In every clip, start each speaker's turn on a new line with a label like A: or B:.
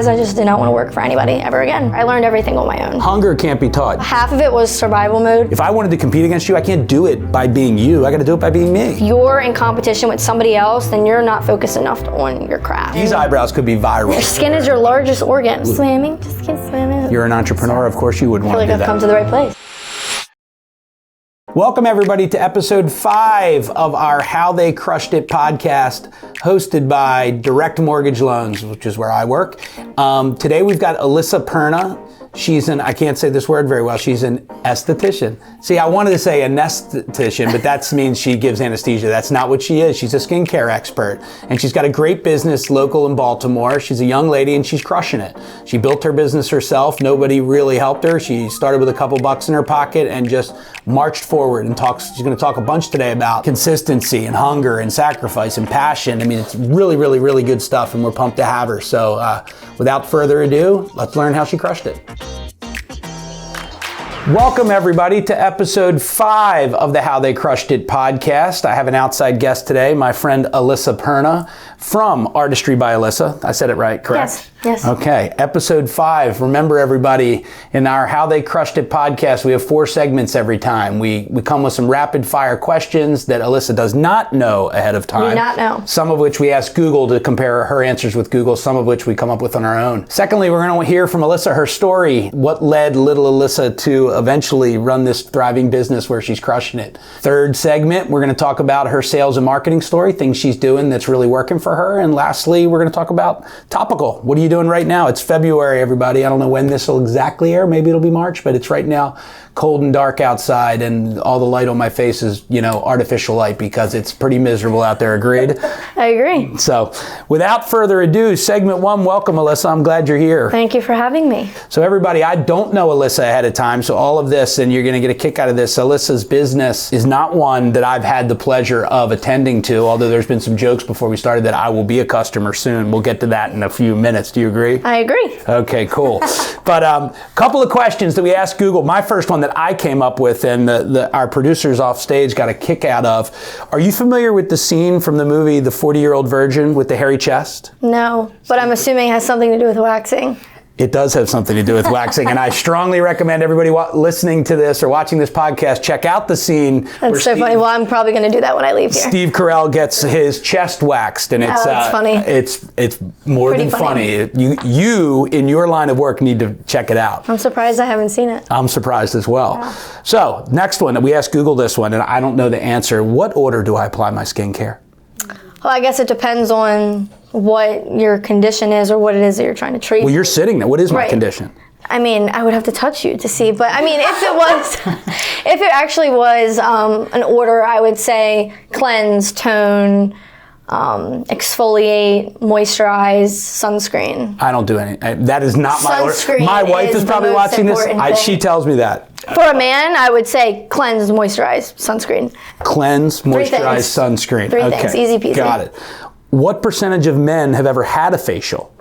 A: realized I just did not want to work for anybody ever again. I learned everything on my own.
B: Hunger can't be taught.
A: Half of it was survival mode.
B: If I wanted to compete against you, I can't do it by being you. I got to do it by being me.
A: If you're in competition with somebody else, then you're not focused enough on your craft.
B: These eyebrows could be viral.
A: Your skin is your largest organ. Swimming, just keep swimming.
B: You're an entrepreneur, of course you would want to do
A: I feel like I've come to the right place.
B: Welcome everybody to episode 5 of our How They Crushed It podcast, hosted by Direct Mortgage Loans, which is where I work. Today we've got Alyssa Perna. She's I can't say this word very well, she's an esthetician. See, I wanted to say anesthetician, but that means she gives anesthesia. That's not what she is. She's a skincare expert. And she's got a great business local in Baltimore. She's a young lady and she's crushing it. She built her business herself. Nobody really helped her. She started with a couple bucks in her pocket and just marched forward and she's gonna talk a bunch today about consistency and hunger and sacrifice and passion. I mean, it's really, really, really good stuff and we're pumped to have her. So without further ado, let's learn how she crushed it. Welcome everybody to episode 5 of the How They Crushed It podcast. I have an outside guest today, my friend Alyssa Perna from Artistry by Alyssa. I said it right, correct?
A: Yes.
B: Okay, episode 5. Remember everybody, in our How They Crushed It podcast, we have 4 segments every time. We come with some rapid fire questions that Alyssa does not know ahead of time.
A: Do not know.
B: Some of which we ask Google to compare her answers with Google, some of which we come up with on our own. Secondly, we're going to hear from Alyssa, her story. What led little Alyssa to eventually run this thriving business where she's crushing it. Third segment, we're going to talk about her sales and marketing story, things she's doing that's really working for her. And lastly, we're going to talk about topical. What are you doing right now? It's February, everybody. I don't know when this will exactly air. Maybe it'll be March, but it's right now cold and dark outside and all the light on my face is, artificial light because it's pretty miserable out there. Agreed?
A: I agree.
B: So without further ado, segment 1, welcome Alyssa. I'm glad you're here.
A: Thank you for having me.
B: So everybody, I don't know Alyssa ahead of time, so all of this, and you're going to get a kick out of this, Alyssa's business is not one that I've had the pleasure of attending to, although there's been some jokes before we started that I will be a customer soon. We'll get to that in a few minutes. Do you agree?
A: I agree.
B: Okay, cool. But a couple of questions that we asked Google. My first one that I came up with and our producers off stage got a kick out of. Are you familiar with the scene from the movie The 40-Year-Old Virgin with the hairy chest?
A: No, but I'm assuming it has something to do with waxing.
B: It does have something to do with waxing, and I strongly recommend everybody listening to this or watching this podcast check out the scene.
A: That's so funny. Well, I'm probably going to do that when I leave here.
B: Steve Carell gets his chest waxed, and it's
A: funny.
B: It's more
A: Pretty
B: than
A: funny.
B: You in your line of work need to check it out.
A: I'm surprised I haven't seen it.
B: I'm surprised as well.
A: Yeah.
B: So next one, we asked Google this one, and I don't know the answer. What order do I apply my skincare?
A: Well, I guess it depends on what your condition is or what it is that you're trying to treat.
B: Well, you're sitting there. What is my condition?
A: I mean, I would have to touch you to see, but I mean, if it actually was an order, I would say cleanse, tone, exfoliate, moisturize, sunscreen.
B: I don't do any. That is not my order.
A: Sunscreen
B: My wife is probably watching this. She tells me that.
A: For a man, I would say cleanse, moisturize, sunscreen.
B: Cleanse, moisturize, sunscreen.
A: Three things, easy peasy.
B: Got it. What percentage of men have ever had a facial?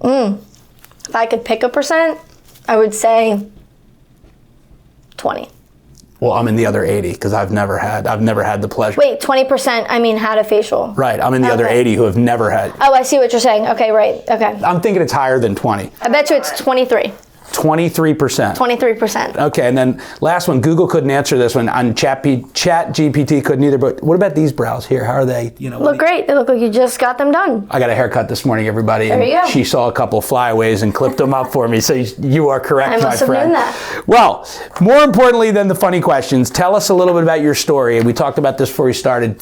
A: If I could pick a percent, I would say 20.
B: Well, I'm in the other 80 because I've never had the pleasure.
A: Wait, 20%, I mean had a facial.
B: Right, I'm in the other 80 who have never had.
A: Oh, I see what you're saying. Okay, right, okay.
B: I'm thinking it's higher than 20.
A: I bet you it's 23.
B: 23%.
A: 23%.
B: Okay, and then last one, Google couldn't answer this one. On Chat GPT couldn't either, but what about these brows here? How are they?
A: Look great. They look like you just got them done.
B: I got a haircut this morning, everybody.
A: There you go.
B: She saw a couple flyaways and clipped them up for me, so you are correct, my friend.
A: I must have known that.
B: Well, more importantly than the funny questions, tell us a little bit about your story. We talked about this before we started.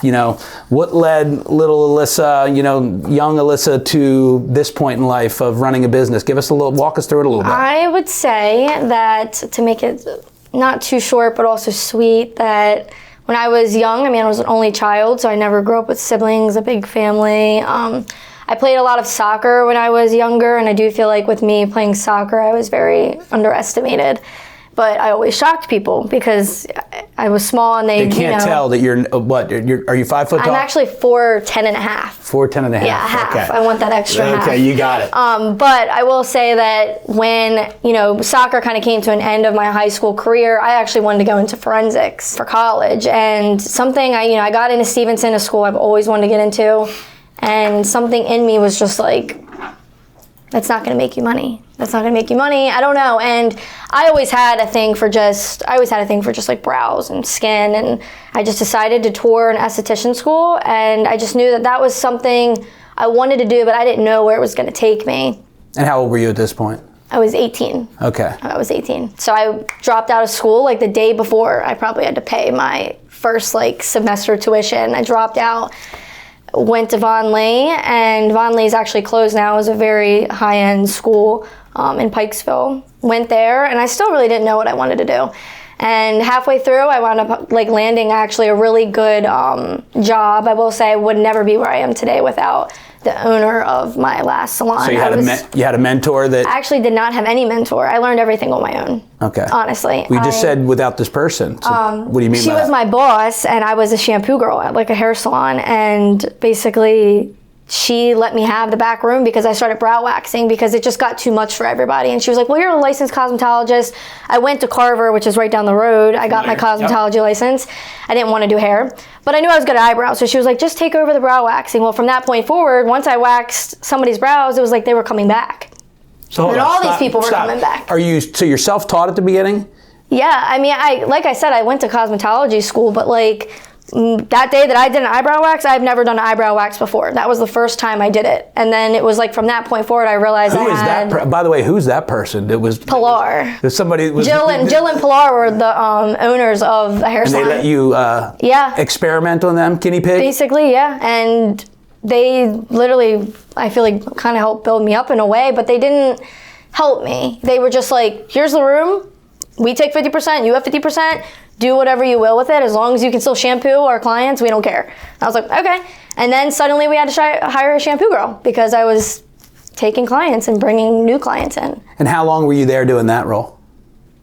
B: What led little Alyssa, young Alyssa to this point in life of running a business? Walk us through it a little bit.
A: I would say that, to make it not too short but also sweet, that when I was young, I was an only child, so I never grew up with siblings, a big family. I played a lot of soccer when I was younger, and I do feel like with me playing soccer, I was very underestimated. But I always shocked people because I was small and they
B: can't tell that you're, are you 5 foot tall?
A: I'm actually 4'10" and a half.
B: 4'10" and a half.
A: Yeah, half.
B: Okay.
A: I want that extra half.
B: Okay, you got it.
A: But I will say that when, soccer kind of came to an end of my high school career, I actually wanted to go into forensics for college. And something, I got into Stevenson, a school I've always wanted to get into. And something in me was just like, that's not going to make you money. That's not going to make you money. I don't know. And I always had a thing for just like brows and skin. And I just decided to tour an esthetician school. And I just knew that that was something I wanted to do, but I didn't know where it was going to take me.
B: And how old were you at this point?
A: I was 18.
B: Okay.
A: I was 18. So I dropped out of school like the day before. I probably had to pay my first like semester tuition. I dropped out, went to Von Lee, and Von Lee's actually closed now. It was a very high-end school in Pikesville. Went there, and I still really didn't know what I wanted to do. And halfway through, I wound up like landing actually a really good job. I will say I would never be where I am today without the owner of my last salon.
B: So you had a mentor that...
A: I actually did not have any mentor. I learned everything on my own.
B: Okay.
A: Honestly.
B: We just said without this person. So what do you mean by that?
A: She was my boss, and I was a shampoo girl at like a hair salon, and basically she let me have the back room because I started brow waxing because it just got too much for everybody. And she was like, well, you're a licensed cosmetologist. I went to Carver, which is right down the road. I got my cosmetology license. I didn't want to do hair, but I knew I was good at eyebrows. So she was like, just take over the brow waxing. Well, from that point forward, once I waxed somebody's brows, it was like they were coming back.
B: So
A: and all these people were coming back.
B: So you're self-taught at the beginning?
A: Yeah, I mean, like I said, I went to cosmetology school, but like that day that I did an eyebrow wax, I've never done an eyebrow wax before. That was the first time I did it. And then it was like from that point forward, I realized
B: By the way, who's that person? It was
A: Pilar. Jill and Pilar were the owners of the hair salon.
B: And they let you experiment on them, guinea pig?
A: Basically, yeah. And they literally, I feel like, kind of helped build me up in a way, but they didn't help me. They were just like, here's the room. We take 50%, you have 50%. Do whatever you will with it. As long as you can still shampoo our clients, we don't care. I was like, okay. And then suddenly we had to hire a shampoo girl because I was taking clients and bringing new clients in.
B: And how long were you there doing that role?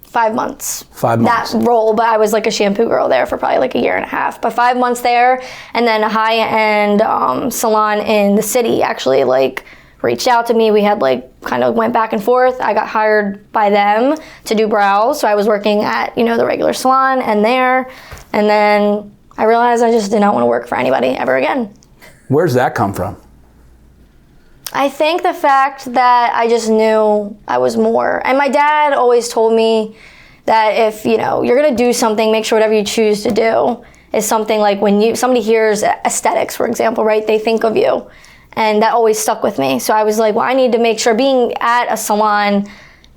A: 5 months.
B: 5 months.
A: That role, but I was like a shampoo girl there for probably like a year and a half. But 5 months there, and then a high-end salon in the city actually like reached out to me. We had like kind of went back and forth. I got hired by them to do brows. So I was working at, the regular salon and there. And then I realized I just did not want to work for anybody ever again.
B: Where's that come from?
A: I think the fact that I just knew I was more. And my dad always told me that if, you're going to do something, make sure whatever you choose to do is something like when somebody hears aesthetics, for example, right? They think of you. And that always stuck with me. So I was like, well, I need to make sure being at a salon,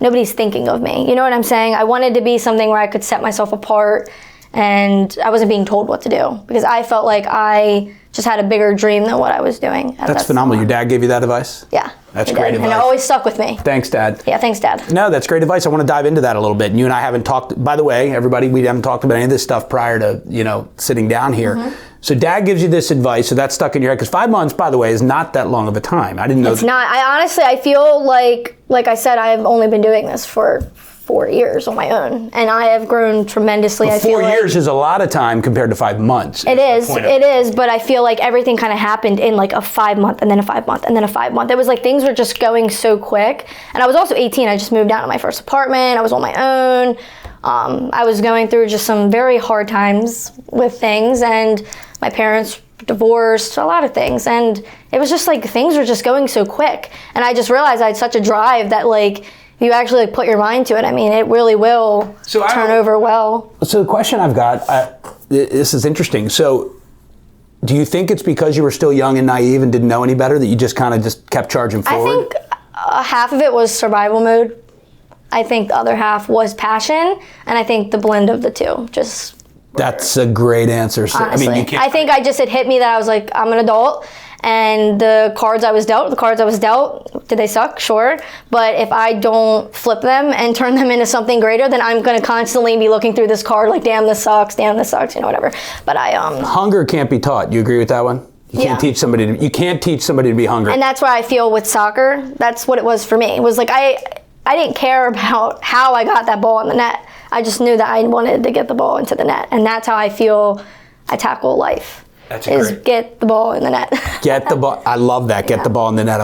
A: nobody's thinking of me. You know what I'm saying? I wanted to be something where I could set myself apart and I wasn't being told what to do because I felt like I just had a bigger dream than what I was doing.
B: That's phenomenal. Your dad gave you that advice?
A: Yeah.
B: That's great advice.
A: And it always stuck with me.
B: Thanks, Dad.
A: Yeah, thanks, Dad.
B: No, that's great advice. I want to dive into that a little bit. And you and I haven't talked, by the way, everybody, we haven't talked about any of this stuff prior to, sitting down here. Mm-hmm. So Dad gives you this advice, so that's stuck in your head. Because 5 months, by the way, is not that long of a time. I didn't know. It's
A: not. I feel like I said, I have only been doing this for 4 years on my own. And I have grown tremendously.
B: But 4 years is a lot of time compared to 5 months.
A: It is, but I feel like everything kind of happened in like a 5 month and then a 5 month and then a 5 month. It was like things were just going so quick. And I was also 18. I just moved out of my first apartment. I was on my own. I was going through just some very hard times with things, and my parents divorced, a lot of things, and it was just like things were just going so quick. And I just realized I had such a drive that like you actually like put your mind to it. I mean, it really will turn over well. So
B: the question I've got, this is interesting. So do you think it's because you were still young and naive and didn't know any better that you just kind of just kept charging forward?
A: I think half of it was survival mode. I think the other half was passion, and I think the blend of the two just.
B: That's a great answer. So,
A: honestly,
B: I mean, you can't.
A: I think it hit me that I was like, I'm an adult, and the cards I was dealt, did they suck? Sure. But if I don't flip them and turn them into something greater, then I'm going to constantly be looking through this card like, damn, this sucks, whatever. But
B: Hunger can't be taught. Do you agree with that one? You can't teach somebody to be hungry.
A: And that's why I feel with soccer, that's what it was for me. It was like I didn't care about how I got that ball in the net. I just knew that I wanted to get the ball into the net. And that's how I feel I tackle life. is
B: great.
A: get the ball in the net.
B: Get the ball. I love that. Get the ball in the net.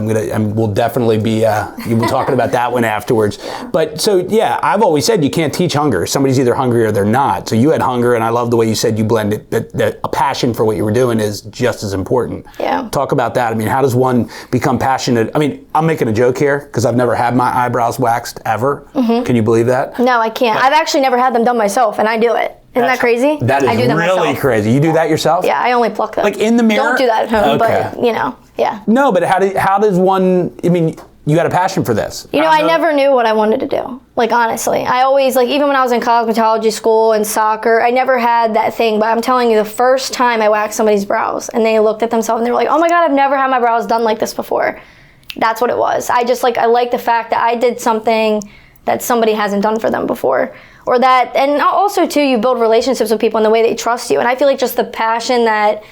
B: We'll definitely be talking about that one afterwards. But so yeah, I've always said you can't teach hunger. Somebody's either hungry or they're not. So you had hunger, and I love the way you said you blended that a passion for what you were doing is just as important.
A: Yeah.
B: Talk about that. I mean, how does one become passionate? I mean, I'm making a joke here because I've never had my eyebrows waxed ever. Mm-hmm. Can you believe that?
A: No, I can't. I've actually never had them done myself, and I do it. Isn't that crazy?
B: That is
A: I do them
B: really
A: myself.
B: crazy. You do that yourself?
A: Yeah, I only pluck them.
B: Like in the mirror?
A: Don't do that at home,
B: Okay.
A: but yeah.
B: No, but how does one, I mean, you got a passion for this.
A: I never knew what I wanted to do. Like, honestly. I always, like, even when I was in cosmetology school and soccer, I never had that thing. But I'm telling you, the first time I waxed somebody's brows and they looked at themselves and they were like, oh my God, I've never had my brows done like this before. That's what it was. I like the fact that I did something that somebody hasn't done for them before. Or that, and also too, you build relationships with people in the way they trust you. And I feel like just the passion that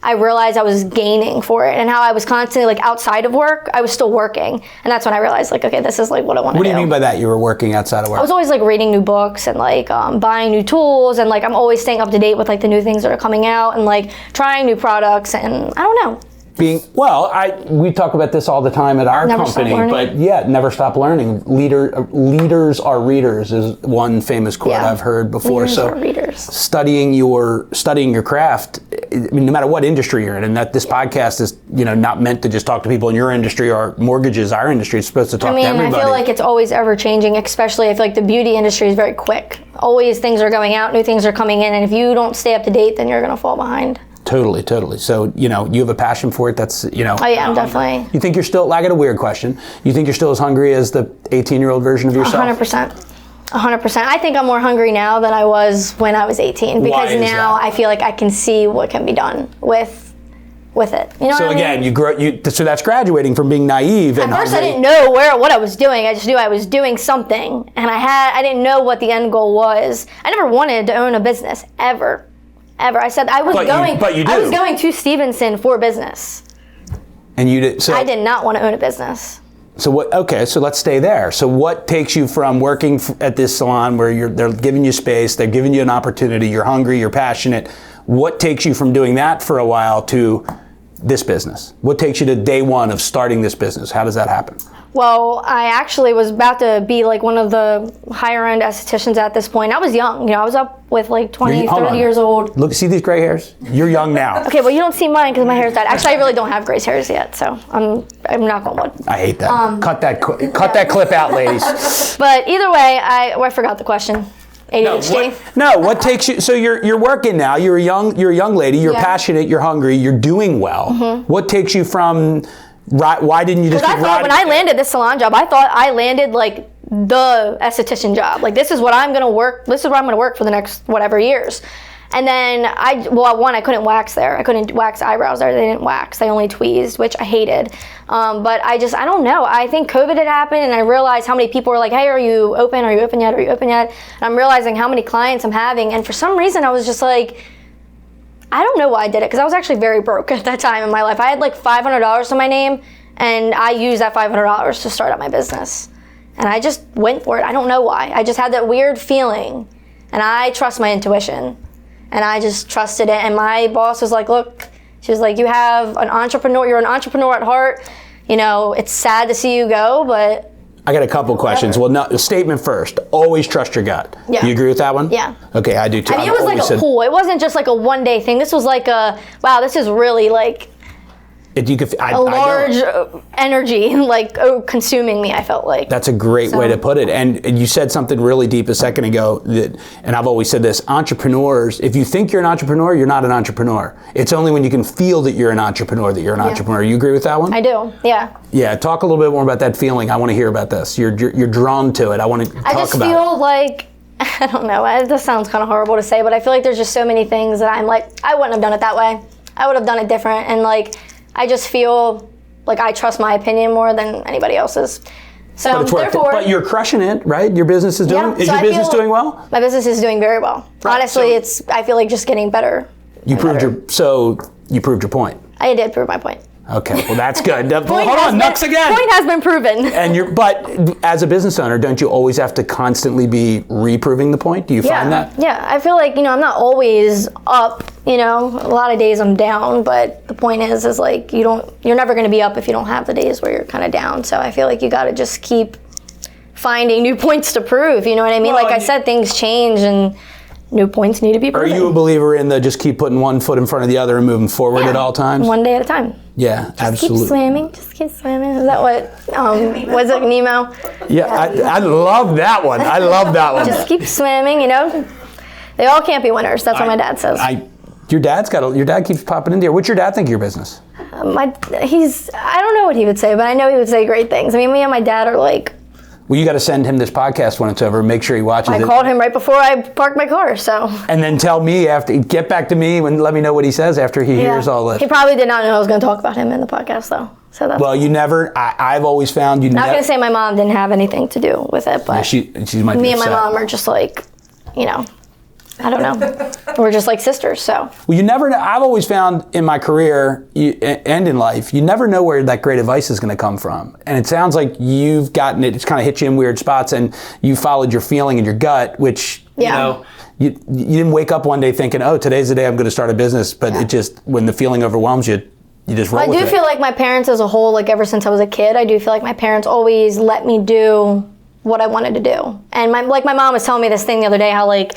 A: I realized I was gaining for it, and how I was constantly, like, outside of work, I was still working. And that's when I realized, like, okay, this is like what I want to do.
B: What do you mean by that? You were working outside of work?
A: I was always like reading new books and like buying new tools, and like I'm always staying up to date with like the new things that are coming out and like trying new products, and I don't know.
B: We talk about this all the time at our company, but yeah, never stop learning. Leaders are readers is one famous quote I've heard before.
A: Leaders are readers.
B: Studying your craft, I mean, no matter what industry you're in, and that this podcast is, not meant to just talk to people in your industry or mortgages, our industry is supposed to talk to everybody.
A: I feel like it's always ever changing, especially I feel like the beauty industry is very quick. Always things are going out, new things are coming in, and if you don't stay up to date, then you're going to fall behind.
B: Totally. So, you have a passion for it. That's,
A: Oh yeah, I'm definitely.
B: You think you're still, I got a weird question. You think you're still as hungry as the 18-year-old version of yourself?
A: 100%. I think I'm more hungry now than I was when I was 18. Because now I feel like I can see what can be done with it. You know
B: so
A: what I
B: again, so that's graduating from being naive and
A: At first
B: hungry.
A: I didn't know what I was doing. I just knew I was doing something. And I didn't know what the end goal was. I never wanted to own a business, ever. I said I was I was going to Stevenson for business.
B: And you did. So
A: I did not want to own a business.
B: So what? Okay, so let's stay there. So what takes you from working at this salon where they're giving you space, they're giving you an opportunity, you're hungry, you're passionate. What takes you from doing that for a while to this business? What takes you to day one of starting this business? How does that happen?
A: Well, I actually was about to be like one of the higher end estheticians at this point. I was young, I was up with like 20, 30 years old.
B: Look, see these gray hairs? You're young now.
A: Okay, well you don't see mine because my hair's dyed. Actually, I really don't have gray hairs yet, so I'm not going to.
B: I hate that. Cut that clip out, ladies.
A: But either way, I forgot the question. ADHD.
B: What takes you? So you're working now. You're a young lady. You're passionate. You're hungry. You're doing well. Mm-hmm. What takes you from? Why didn't you just?
A: Because I thought when I landed this salon job, I thought I landed like the esthetician job. Like this is what I'm gonna work. This is where I'm gonna work for the next whatever years. And then I couldn't wax there. I couldn't wax eyebrows there. They didn't wax. They only tweezed, which I hated. But I don't know. I think COVID had happened, and I realized how many people were like, "Hey, are you open? Are you open yet? Are you open yet?" And I'm realizing how many clients I'm having, and for some reason, I was just like, I don't know why I did it, because I was actually very broke at that time in my life. I had like $500 to my name, and I used that $500 to start up my business. And I just went for it. I don't know why. I just had that weird feeling, and I trust my intuition. And I just trusted it. And my boss was like, look, she was like, you're an entrepreneur at heart. It's sad to see you go, but.
B: I got a couple questions. Well, no, statement first. Always trust your gut.
A: Yeah.
B: Do you agree with that one?
A: Yeah.
B: Okay, I do too.
A: I mean, it was like a pull. It wasn't just like a one-day thing. This was like wow, this is really like a large energy, like consuming me, I felt like.
B: That's a great way to put it. And you said something really deep a second ago, and I've always said this, entrepreneurs, if you think you're an entrepreneur, you're not an entrepreneur. It's only when you can feel that you're an entrepreneur that you're an entrepreneur. You agree with that one?
A: I do, yeah.
B: Yeah, talk a little bit more about that feeling. I want to hear about this. You're drawn to it. I want to talk about it.
A: I just feel like, I don't know, this sounds kind of horrible to say, but I feel like there's just so many things that I'm like, I wouldn't have done it that way. I would have done it different, and like, I just feel like I trust my opinion more than anybody else's. So
B: but you're crushing it, right? Your business is doing. Is your business doing well?
A: My business is doing very well. Right. Honestly, I feel like just getting better.
B: You proved your point.
A: I did prove my point.
B: Okay, well that's good. Hold
A: Point
B: on, Nux again.
A: Point has been proven.
B: But as a business owner, don't you always have to constantly be reproving the point? Do you find that?
A: Yeah, I feel like, I'm not always up, a lot of days I'm down, but the point is like you're never going to be up if you don't have the days where you're kind of down. So I feel like you got to just keep finding new points to prove, you know what I mean?
B: Well,
A: like I said, things change and new points need to be proven.
B: Are you a believer in the just keep putting one foot in front of the other and moving forward at all times?
A: One day at a time.
B: Yeah, absolutely.
A: Just keep swimming. Is that what, was it Nemo?
B: Yeah, I love that one. I love that one.
A: Just keep swimming, They all can't be winners. That's what my dad says.
B: Your dad keeps popping in here. What's your dad think of your business?
A: I don't know what he would say, but I know he would say great things. I mean, me and my dad are like...
B: Well, you got to send him this podcast when it's over. Make sure he watches it.
A: I called him right before I parked my car, so... And
B: then tell me get back to me and let me know what he says after he hears all this.
A: He probably did not know I was going to talk about him in the podcast, though. So that's...
B: Well, you never... I've always found you...
A: Not going to say my mom didn't have anything to do with it, but...
B: Yeah, she might be
A: me
B: upset.
A: and my mom are just like, I don't know. We're just like sisters, so.
B: Well, you never know. I've always found in my career and in life, you never know where that great advice is going to come from. And it sounds like you've gotten it. It's kind of hit you in weird spots, and you followed your feeling and your gut, which, you didn't wake up one day thinking, oh, today's the day I'm going to start a business. But it just, when the feeling overwhelms you, you just roll with it.
A: I do feel like my parents as a whole, like ever since I was a kid, I do feel like my parents always let me do what I wanted to do. And my mom was telling me this thing the other day, how like,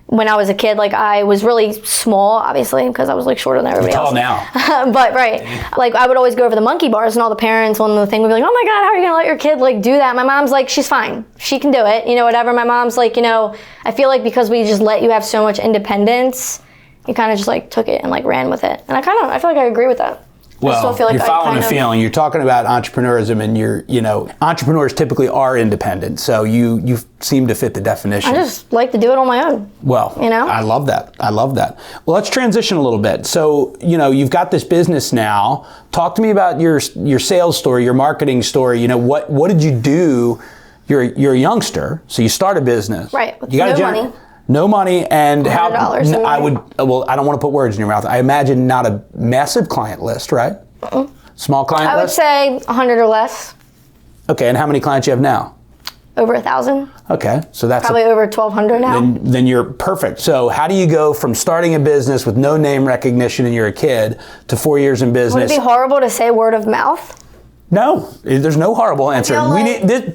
A: when I was a kid, like I was really small, obviously, because I was like shorter than everybody else.
B: You're tall now.
A: But right, like I would always go over the monkey bars, and all the parents on the thing would be like, "Oh my God, how are you gonna let your kid like do that?" My mom's like, "She's fine, she can do it, whatever." My mom's like, I feel like because we just let you have so much independence, you kind of just like took it and like ran with it, and I feel like I agree with that.
B: Well,
A: I still feel like
B: you're following a feeling. You're talking about entrepreneurism, and entrepreneurs typically are independent. So you seem to fit the definition.
A: I just like to do it on my own.
B: Well, I love that. Well, let's transition a little bit. So, you've got this business now. Talk to me about your sales story, your marketing story. What did you do? You're a youngster, so you start a business.
A: Right.
B: You got
A: money.
B: No money, and how
A: $100
B: I would. Well, I don't want to put words in your mouth. I imagine not a massive client list, right? Small client list.
A: I would say 100 or less.
B: Okay, and how many clients you have now?
A: Over 1,000.
B: Okay, so that's
A: probably over 1,200 now.
B: Then you're perfect. So how do you go from starting a business with no name recognition and you're a kid to 4 years in business?
A: Would it be horrible to say word of mouth?
B: No, there's no horrible answer.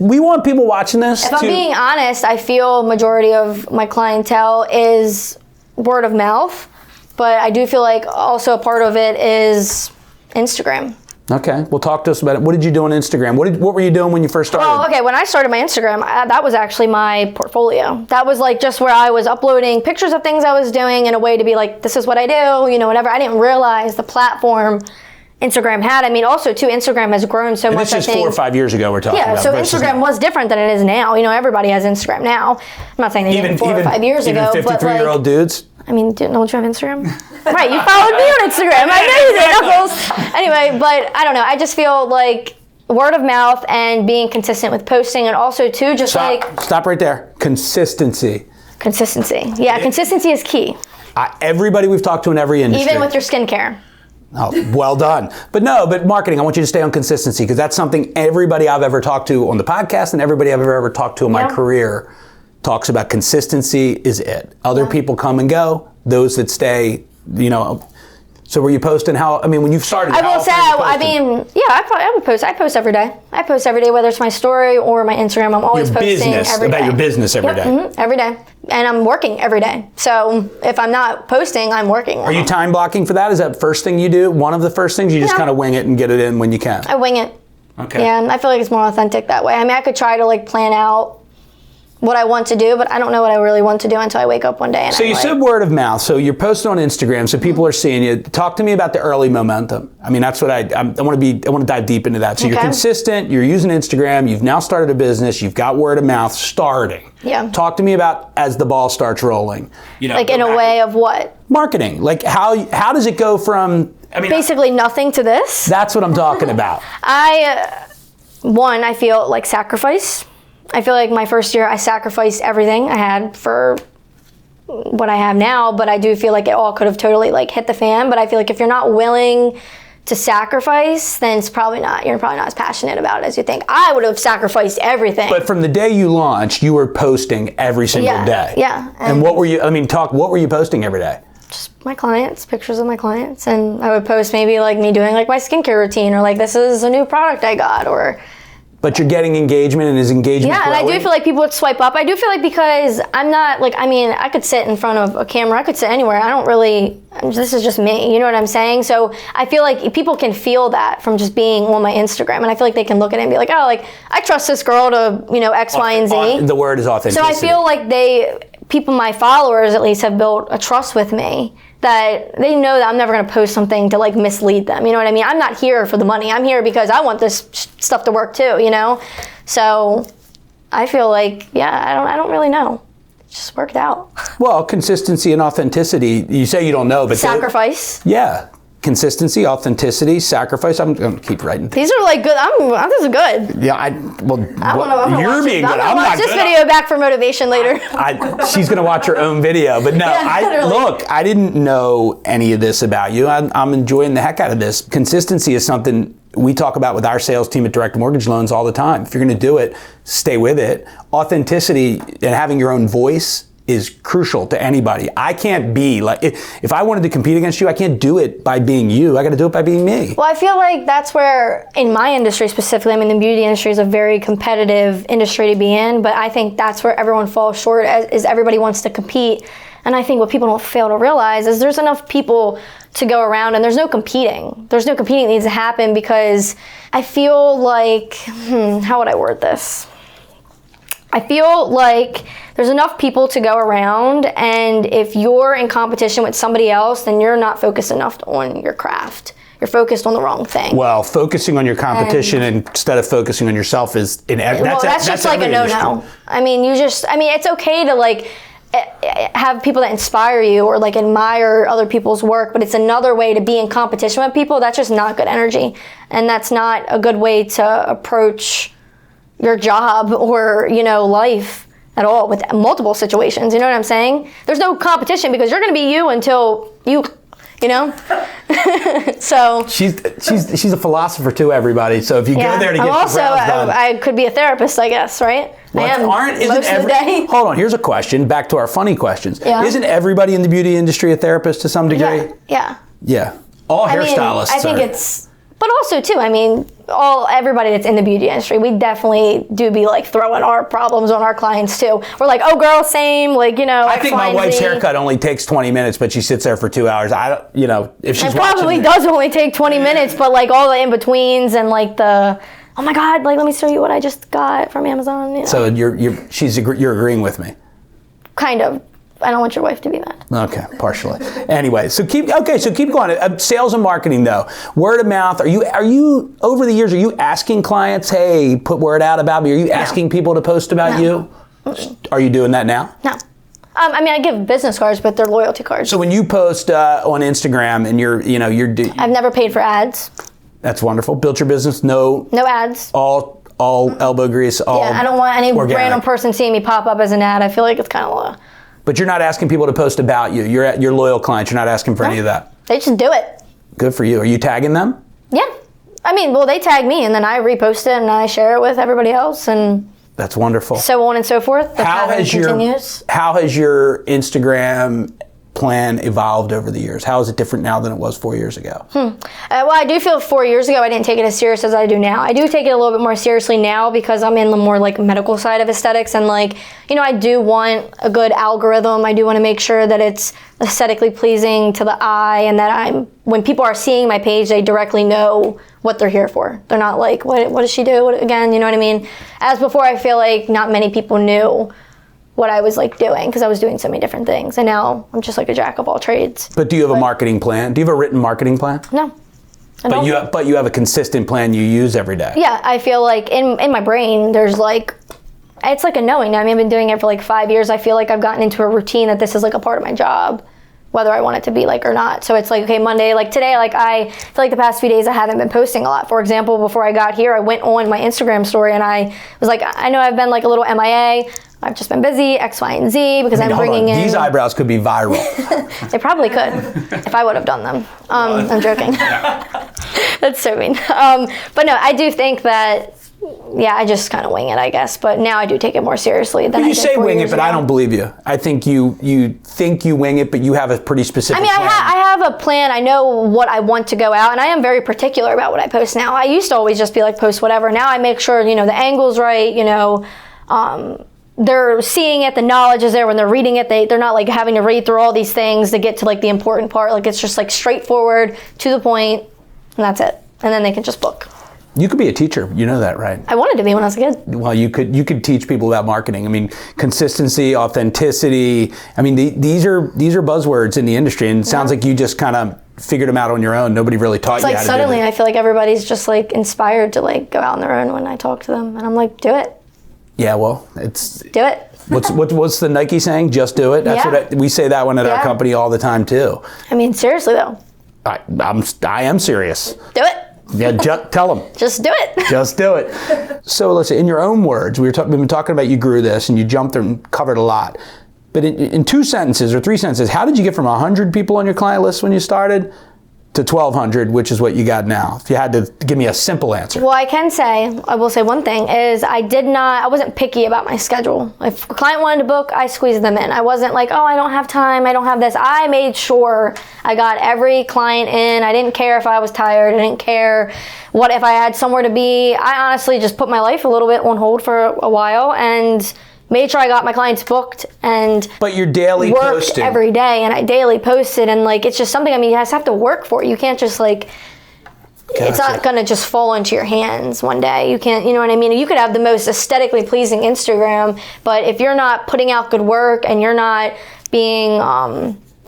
B: We want people watching this.
A: If I'm being honest, I feel majority of my clientele is word of mouth, but I do feel like also a part of it is Instagram.
B: Okay, well, talk to us about it. What did you do on Instagram? What were you doing when you first started?
A: Well, okay, when I started my Instagram, that was actually my portfolio. That was like just where I was uploading pictures of things I was doing in a way to be like, this is what I do, whatever. I didn't realize the platform Instagram had. I mean, also too, Instagram has grown so much.
B: This is 4 or 5 years ago we're talking about.
A: Yeah, so Instagram was different than it is now. Everybody has Instagram now. I'm not saying they didn't 4 or 5 years ago.
B: Even 53-year-old dudes?
A: I mean, don't you have Instagram? Right, you followed me on Instagram. I know you did, Knuckles. Anyway, but I don't know. I just feel like word of mouth and being consistent with posting, and also too, just
B: Stop right there. Consistency.
A: Yeah, consistency is key.
B: Everybody we've talked to in every industry.
A: Even with your skincare.
B: Oh, well done. But marketing, I want you to stay on consistency, because that's something everybody I've ever talked to on the podcast and everybody I've ever talked to in my career talks about. Consistency is it. Other people come and go. Those that stay, So were you posting when you started?
A: I will say, I would post. I post every day. I post every day, whether it's my story or my Instagram. I'm always posting every day.
B: About your business every day.
A: Every day. And I'm working every day. So if I'm not posting, I'm working.
B: Are you time blocking for that? Is that the first thing you do? One of the first things? You just kind of wing it and get it in when you can?
A: I wing it.
B: Okay.
A: Yeah, and I feel like it's more authentic that way. I mean, I could try to plan out what I want to do, but I don't know what I really want to do until I wake up one day. And
B: so you said word of mouth. So you're posting on Instagram, so people are seeing you. Talk to me about the early momentum. I mean, that's what I want to dive deep into that. So you're consistent. You're using Instagram. You've now started a business. You've got word of mouth starting.
A: Yeah.
B: Talk to me about as the ball starts rolling.
A: Like in a way of what?
B: Marketing. Like how does it go from?
A: Basically nothing to this.
B: That's what I'm talking about.
A: I feel like sacrifice. I feel like my first year I sacrificed everything I had for what I have now, but I do feel like it all could have totally hit the fan. But I feel like if you're not willing to sacrifice, then you're probably not as passionate about it as you think. I would have sacrificed everything.
B: But from the day you launched, you were posting every single day.
A: Yeah.
B: And what were you, what were you posting every day?
A: Just my clients, pictures of my clients. And I would post maybe like me doing like my skincare routine, or like this is a new product I got, or...
B: But you're getting engagement, and is engagement growing?
A: And I do feel like people would swipe up. I do feel like, because I'm not like, I could sit in front of a camera, I could sit anywhere. This is just me, you know what I'm saying? So I feel like people can feel that from just being on my Instagram, and I feel like they can look at it and be like, oh, like I trust this girl to, X, Y, and Z.
B: The word is authenticity.
A: So I feel like people, my followers at least, have built a trust with me, that they know that I'm never going to post something to like mislead them. You know what I mean? I'm not here for the money. I'm here because I want this stuff to work too, So I feel like, I don't really know. It just worked out.
B: Well, consistency and authenticity, you say you don't know, but...
A: Sacrifice.
B: Yeah. Consistency, authenticity, sacrifice. I'm going to keep writing.
A: These are like good. This is good.
B: Yeah, you're being good.
A: I'm going to watch this video back for motivation later.
B: She's going to watch her own video. But no, I didn't know any of this about you. I'm enjoying the heck out of this. Consistency is something we talk about with our sales team at Direct Mortgage Loans all the time. If you're going to do it, stay with it. Authenticity and having your own voice is crucial to anybody. I can't be like, if I wanted to compete against you, I can't do it by being you. I got to do it by being me.
A: Well, I feel like that's where, in my industry specifically, the beauty industry is a very competitive industry to be in, but I think that's where everyone falls short, is everybody wants to compete. And I think what people don't fail to realize is there's enough people to go around, and there's no competing. There's no competing that needs to happen, because I feel like, how would I word this? I feel like there's enough people to go around, and if you're in competition with somebody else, then you're not focused enough on your craft. You're focused on the wrong thing. Well,
B: focusing on your competition instead of focusing on yourself is
A: that's just like a no-no. It's okay to like have people that inspire you or like admire other people's work, but it's another way to be in competition with people. That's just not good energy, and that's not a good way to approach your job or, life at all, with multiple situations. You know what I'm saying? There's no competition, because you're going to be you until you So
B: she's a philosopher too, everybody. So if you go there to get your brows done,
A: I could be a therapist, I guess, right? I am most of the day.
B: Hold on, here's a question. Back to our funny questions.
A: Yeah.
B: Isn't everybody in the beauty industry a therapist to some degree?
A: Yeah.
B: All hairstylists.
A: I think it's. But also too, everybody that's in the beauty industry, we definitely do be like throwing our problems on our clients too. We're like, oh girl, same, like,
B: I think my wife's haircut only takes 20 minutes, but she sits there for 2 hours. If she's
A: it probably does only take 20 minutes, but like all the in-betweens and like the, oh my God, like let me show you what I just got from Amazon.
B: So you're agreeing with me? Kind of.
A: I don't want your wife to be mad.
B: Okay, partially. Anyway, so keep going. Sales and marketing though, word of mouth. Are you over the years? Are you asking clients, hey, put word out about me? Are you asking people to post about you? Are you doing that now?
A: No. I give business cards, but they're loyalty cards.
B: So when you post on Instagram and you're
A: I've never paid for ads.
B: That's wonderful. Built your business. No
A: ads.
B: All elbow grease.
A: I don't want any random person seeing me pop up as an ad. I feel like it's kind of low.
B: But you're not asking people to post about you. You're your loyal clients. You're not asking for any of that.
A: They just do it.
B: Good for you. Are you tagging them?
A: Yeah. They tag me, and then I repost it and I share it with everybody else, and
B: that's wonderful.
A: So on and so forth. How has your
B: Instagram plan evolved over the years? How is it different now than it was 4 years ago?
A: Well, I do feel 4 years ago I didn't take it as serious as I do now. I do take it a little bit more seriously now, because I'm in the more like medical side of aesthetics, and I do want a good algorithm. I do want to make sure that it's aesthetically pleasing to the eye, and that when people are seeing my page, they directly know what they're here for. They're not like, what does she do again? You know what I mean? As before, I feel like not many people knew what I was like doing, because I was doing so many different things, and now I'm just like a jack of all trades.
B: But do you have a marketing plan? Do you have a written marketing plan?
A: No.
B: But you have a consistent plan you use every day.
A: Yeah, I feel like in my brain there's like, it's like a knowing. I've been doing it for like 5 years. I feel like I've gotten into a routine that this is like a part of my job, whether I want it to be like or not. So it's like, okay, Monday, like today, like I feel like the past few days I haven't been posting a lot. For example, before I got here, I went on my Instagram story and I was like, I know I've been like a little MIA. I've just been busy, X, Y, and Z, because I'm bringing in...
B: These eyebrows could be viral.
A: They probably could, if I would have done them. I'm joking. That's so mean. But no, I do think that, yeah, I just kind of wing it, I guess. But now I do take it more seriously than I did.
B: You say
A: 4
B: wing it,
A: years
B: but
A: ago.
B: I don't believe you. I think you think you wing it, but you have a pretty specific plan.
A: I have a plan. I know what I want to go out, and I am very particular about what I post now. I used to always just be like, post whatever. Now I make sure, the angle's right, they're seeing it, the knowledge is there. When they're reading it, they're not like having to read through all these things to get to like the important part. Like it's just like straightforward, to the point, and that's it. And then they can just book.
B: You could be a teacher. You know that, right?
A: I wanted to be when I was a kid.
B: Well, you could teach people about marketing. I mean, consistency, authenticity. I mean, these are buzzwords in the industry, and it sounds like you just kind of figured them out on your own. Nobody really taught you how to do it.
A: It's like suddenly I feel like everybody's just like inspired to like go out on their own when I talk to them, and I'm like, do it.
B: Yeah, well,
A: do it.
B: What's the Nike saying? Just do it. That's what we say that one at our company all the time too.
A: I mean, seriously though.
B: I am serious.
A: Do it.
B: Yeah, tell them.
A: Just do it.
B: Just do it. So, Alyssa, in your own words, we've been talking about you grew this and you jumped and covered a lot. But in 2 sentences or 3 sentences, how did you get from 100 people on your client list when you started to 1,200, which is what you got now? If you had to give me a simple answer.
A: Well, I will say one thing is I wasn't picky about my schedule. If a client wanted to book, I squeezed them in. I wasn't like, oh, I don't have time, I don't have this. I made sure I got every client in. I didn't care if I was tired. I didn't care if I had somewhere to be. I honestly just put my life a little bit on hold for a while and made sure I got my clients booked and
B: but you're daily
A: worked
B: posting
A: every day, and I daily posted, and like it's just something. I mean, you guys have to work for it. You can't just like. Gotcha. It's not gonna just fall into your hands one day. You can't, you know what I mean? You could have the most aesthetically pleasing Instagram, but if you're not putting out good work and you're not being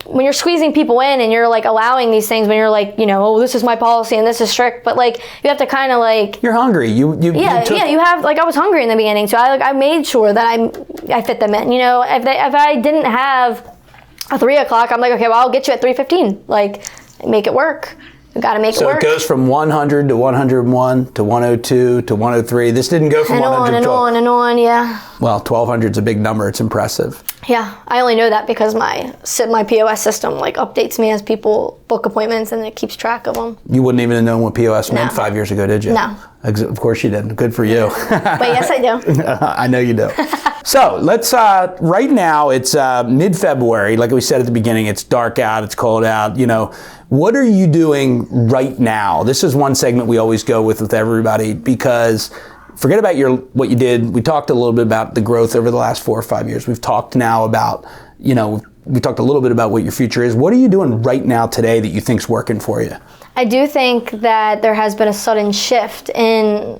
A: when you're squeezing people in and you're like allowing these things, when you're like, oh, this is my policy and this is strict, but like you have to kind of like
B: you're hungry. You
A: have like I was hungry in the beginning, so I made sure that I fit them in. If I didn't have a 3 o'clock, I'm like, okay, well I'll get you at 3:15. Like make it work. You got to make it work.
B: So it goes from 100 to 101 to 102 to 103. This didn't go from 100 to 12.
A: And on, yeah.
B: Well, 1,200 is a big number. It's impressive.
A: Yeah, I only know that because my POS system like updates me as people book appointments, and it keeps track of them. You wouldn't even have known what POS meant 5 years ago, did you? No. Of course you didn't. Good for you. But yes, I do. I know you do. So let's, right now it's mid-February. Like we said at the beginning, it's dark out, it's cold out. What are you doing right now? This is one segment we always go with everybody, because forget about what you did. We talked a little bit about the growth over the last 4 or 5 years. We've talked now about, we talked a little bit about what your future is. What are you doing right now today that you think's working for you? I do think that there has been a sudden shift in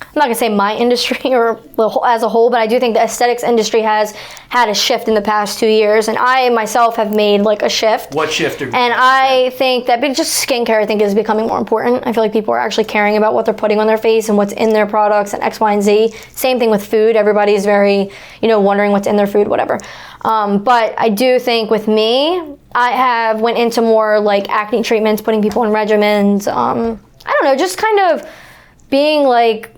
A: I'm not going to say my industry or as a whole, but I do think the aesthetics industry has had a shift in the past 2 years, and I myself have made like a shift. What shift? And I think that just skincare, I think, is becoming more important. I feel like people are actually caring about what they're putting on their face and what's in their products and X, Y, and Z. Same thing with food. Everybody's very, wondering what's in their food, whatever. But I do think with me, I have went into more like acne treatments, putting people on regimens. I don't know, just kind of being like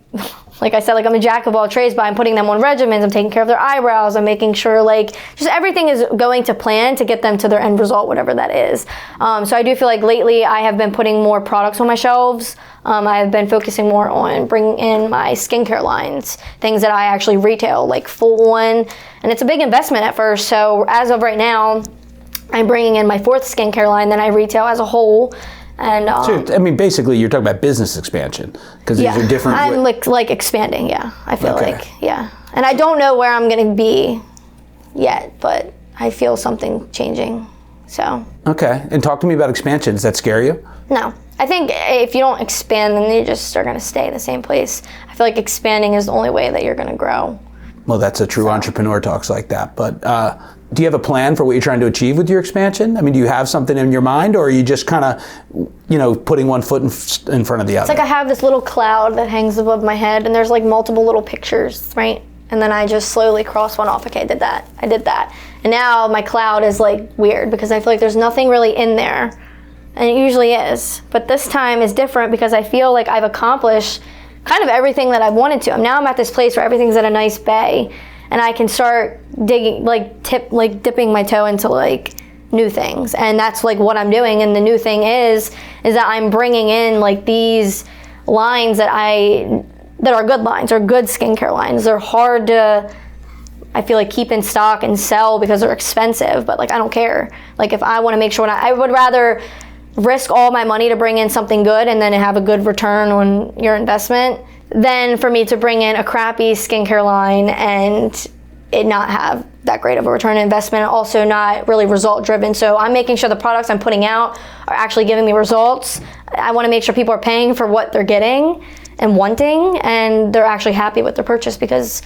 A: I said, like I'm a jack of all trades, but I'm putting them on regimens. I'm taking care of their eyebrows. I'm making sure like just everything is going to plan to get them to their end result, whatever that is. So I do feel like lately I have been putting more products on my shelves. I've been focusing more on bringing in my skincare lines, things that I actually retail, like full on. And it's a big investment at first. So as of right now, I'm bringing in my 4th skincare line that I retail as a whole. And so, I mean, basically, you're talking about business expansion, because these are different. I'm like expanding. Yeah, I feel like and I don't know where I'm going to be yet, but I feel something changing. So okay, and talk to me about expansion. Does that scare you? No, I think if you don't expand, then you just are going to stay in the same place. I feel like expanding is the only way that you're going to grow. Well, that's a true entrepreneur talks like that, but. Do you have a plan for what you're trying to achieve with your expansion? I mean, do you have something in your mind, or are you just kind of, putting one foot in front of the other? It's like I have this little cloud that hangs above my head, and there's like multiple little pictures, right? And then I just slowly cross one off. Okay, I did that. And now my cloud is like weird because I feel like there's nothing really in there, and it usually is. But this time is different because I feel like I've accomplished kind of everything that I wanted to. Now I'm at this place where everything's at a nice bay. And I can start digging, dipping my toe into new things, and that's like what I'm doing. And the new thing is that I'm bringing in like these lines that are good lines, or good skincare lines. They're hard to, I feel like, keep in stock and sell because they're expensive, but like I don't care. Like if I want to make sure, I would rather risk all my money to bring in something good and then have a good return on your investment than for me to bring in a crappy skincare line and it not have that great of a return on investment, also not really result driven. So I'm making sure the products I'm putting out are actually giving me results. I want to make sure people are paying for what they're getting and wanting, and they're actually happy with their purchase, because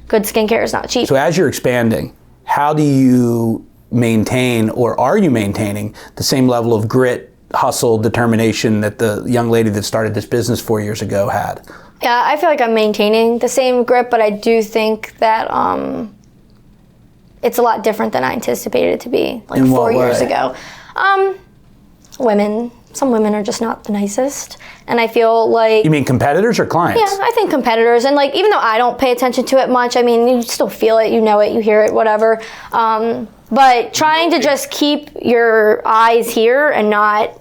A: good skincare is not cheap.
B: So as you're expanding, how do you maintain, or are you maintaining, the same level of grit, hustle, determination that the young lady that started this business 4 years ago had?
A: Yeah, I feel like I'm maintaining the same grip, but I do think that it's a lot different than I anticipated it to be, like 4 years ago. Some women are just not the nicest, and I feel like...
B: You mean competitors or clients?
A: Yeah, I think competitors, and like even though I don't pay attention to it much, I mean, you still feel it, you know it, you hear it, whatever. But trying to just keep your eyes here and not...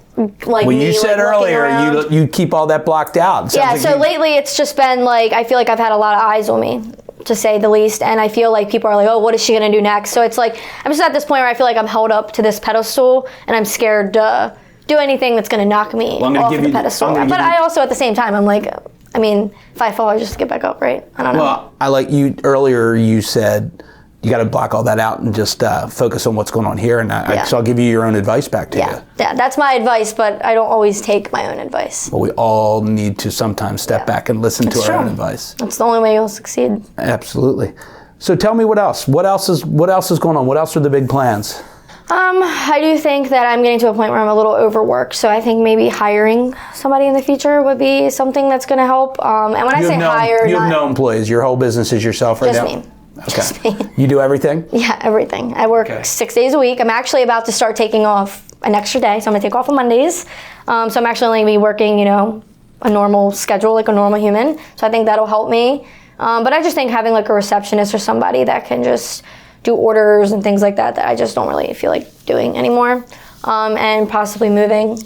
A: Like
B: well, you said earlier you keep all that blocked out.
A: Yeah, so lately it's just been like, I feel like I've had a lot of eyes on me, to say the least, and I feel like people are like, oh, what is she gonna do next? So it's like, I'm just at this point where I feel like I'm held up to this pedestal, and I'm scared to do anything that's gonna knock me off the pedestal. But I also, at the same time, I'm like, I mean, if I fall, I just get back up, right? I don't know.
B: Well, I like you, earlier you said, you got to block all that out and just focus on what's going on here. And so I'll give you your own advice back to you.
A: Yeah, that's my advice, but I don't always take my own advice.
B: Well, we all need to sometimes step back and listen to our own advice.
A: That's the only way you'll succeed.
B: Absolutely. So tell me what else? What else is going on? What else are the big plans?
A: I do think that I'm getting to a point where I'm a little overworked, so I think maybe hiring somebody in the future would be something that's going to help. And when I say hire,
B: you have no employees. Your whole business is yourself right now?
A: Just me.
B: Okay.
A: Just me.
B: You do everything?
A: Yeah, everything. I work 6 days a week. I'm actually about to start taking off an extra day, so I'm going to take off on Mondays. So I'm actually only going to be working, a normal schedule, like a normal human. So I think that'll help me. But I just think having like a receptionist or somebody that can just do orders and things like that I just don't really feel like doing anymore. And possibly moving.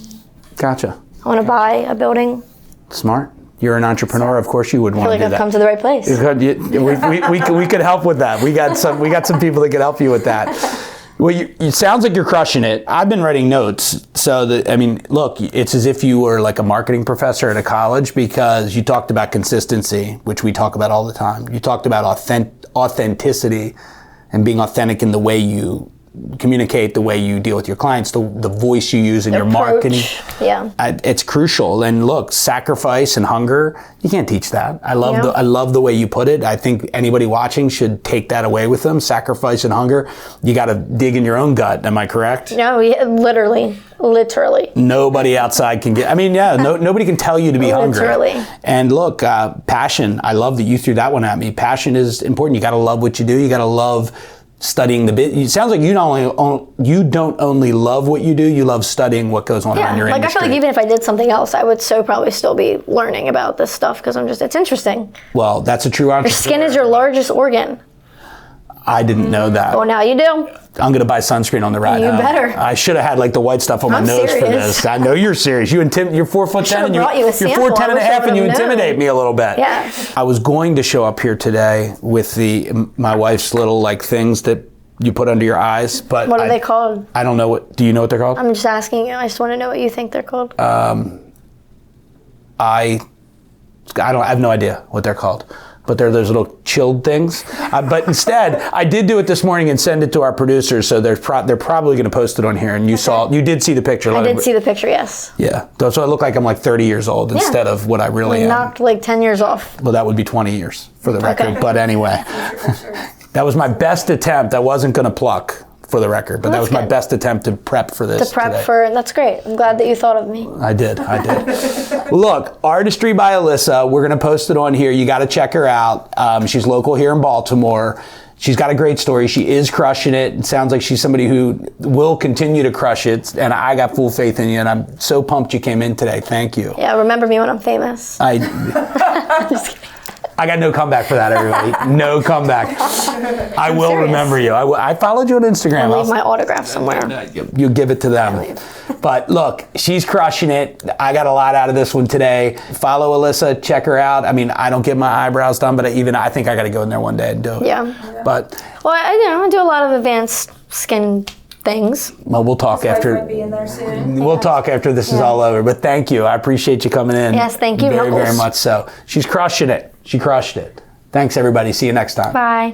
B: Gotcha.
A: I want to buy a building.
B: Smart. You're an entrepreneur, of course you would want to do that.
A: I feel like I've come to the right place.
B: We could help with that. We got some people that could help you with that. Well, it sounds like you're crushing it. I've been writing notes, look, it's as if you were like a marketing professor at a college, because you talked about consistency, which we talk about all the time. You talked about authenticity and being authentic in the way you communicate, the way you deal with your clients, the voice you use in your marketing.
A: Yeah.
B: It's crucial. And look, sacrifice and hunger, you can't teach that. I love the way you put it. I think anybody watching should take that away with them. Sacrifice and hunger. You got to dig in your own gut. Am I correct?
A: No, literally.
B: Nobody outside can get, nobody can tell you to be hungry.
A: Literally.
B: And look, passion. I love that you threw that one at me. Passion is important. You got to love what you do. You got to love studying the bit. It sounds like you don't only love what you do, you love studying what goes on around your industry.
A: I feel like even if I did something else, I would probably still be learning about this stuff, because it's interesting.
B: Well, that's a true entrepreneur.
A: Your skin is your largest organ.
B: I didn't know that.
A: Well, now you do.
B: I'm going to buy sunscreen on the ride home.
A: You better.
B: I should have had like the white stuff on my nose for this. I know you're serious. You're 4'10" and you're 4'10" and a half, and you intimidate me a little bit.
A: Yeah.
B: I was going to show up here today with my wife's little like things that you put under your eyes, but
A: what are they called?
B: I don't know do you know what they're called?
A: I'm just asking you. I just want to know what you think they're called.
B: I have no idea what they're called. But they're those little chilled things. But instead, I did do it this morning and send it to our producers, so they're probably going to post it on here. And you did see the picture.
A: I did see the picture, yes.
B: Yeah, so I look like I'm like 30 years old instead of what I really am.
A: Knocked like 10 years off.
B: Well, that would be 20 years for the record. Okay. But anyway, that was my best attempt. I wasn't going to pluck, for the record, but that was my best attempt to prep for this.
A: That's great. I'm glad that you thought of me.
B: I did. Look, Artistry by Alyssa, we're going to post it on here. You got to check her out. She's local here in Baltimore. She's got a great story. She is crushing it. It sounds like she's somebody who will continue to crush it, and I got full faith in you, and I'm so pumped you came in today. Thank you.
A: Yeah, remember me when I'm famous.
B: I'm
A: just kidding.
B: I got no comeback for that, everybody. No comeback. I will
A: serious.
B: remember you. I followed you on Instagram.
A: I'll leave my autograph somewhere.
B: You give it to them. But look, she's crushing it. I got a lot out of this one today. Follow Alyssa, check her out. I mean, I don't get my eyebrows done, but I think I got to go in there one day and do it.
A: Yeah.
B: But
A: well, I do a lot of advanced skin things.
B: Well, we'll talk after.
C: Might be in there soon.
B: We'll talk after this is all over. But thank you. I appreciate you coming in.
A: Yes, thank you,
B: Very,
A: Knuckles.
B: very much so. She's crushing it. She crushed it. Thanks, everybody. See you next time.
A: Bye.